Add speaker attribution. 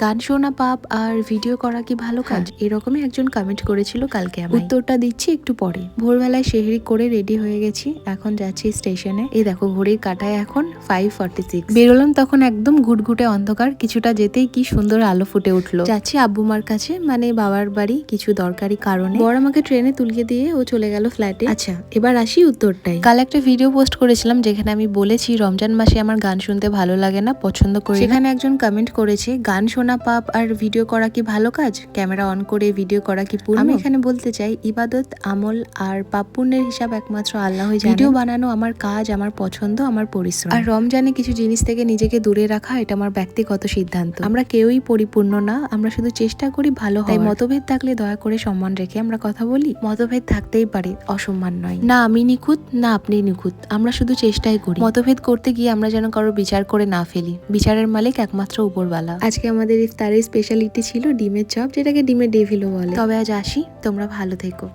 Speaker 1: গান শোনা পাপ আর ভিডিও করা কি ভালো কাজ? এরকমই একজন কমেন্ট করেছিল কালকে। আমি উত্তরটা দিচ্ছি একটু পরে। ভোরবেলায় সেহরি করে রেডি হয়ে গেছি, এখন যাচ্ছি স্টেশনে। এই দেখো ঘড়ির কাঁটায় এখন 5:46। বেরোলাম তখন একদম ঘুটঘুটে অন্ধকার, কিছুটা যেতেই কি সুন্দর আলো ফুটে উঠলো। যাচ্ছি আব্বু মার কাছে, মানে বাবার বাড়ি, কিছু দরকারি কারণে। বর আমাকে ট্রেনে তুলিয়ে দিয়ে ও চলে গেল ফ্ল্যাটে। আচ্ছা এবার আসি উত্তরটাই। কাল একটা ভিডিও পোস্ট করেছিলাম যেখানে আমি বলেছি রমজান মাসে আমার গান শুনতে ভালো লাগে না, পছন্দ করি। সেখানে একজন কমেন্ট করেছে গান শোনা পাপ আর ভিডিও করা কি ভালো কাজ? ক্যামেরা অন করে ভিডিও করা কি পুণ্য? আমি এখানে বলতে চাই ইবাদত, আমল আর পাপ পুণ্যের হিসাব একমাত্র আল্লাহই জানেন। ভিডিও বানানো আমার কাজ, আমার পছন্দ, আমার পরিশ্রম। আর রমজানে কিছু জিনিস থেকে নিজেকে দূরে রাখা এটা আমার ব্যক্তিগত সিদ্ধান্ত। আমরা কেউই পরিপূর্ণ না, আমরা শুধু চেষ্টা করি ভালো হওয়ার। তাই মতভেদ থাকলে দয়া করে সম্মান রেখে আমরা কথা বলি। মতভেদ থাকতেই পারে, অসম্মান নয়। না আমি নিখুঁত না আপনি নিখুঁত, আমরা শুধু চেষ্টাই করি। মতভেদ করতে গিয়ে আমরা যেন কারো বিচার করে না ফেলি। বিচারের মালিক একমাত্র উপরওয়ালা। আজকে আমাদের ইফতারের স্পেশালিটি ছিল ডিমের চপ, যেটাকে ডিমের ডেভিলও বলে। তবে আজ আসি, তোমরা ভালো থেকো।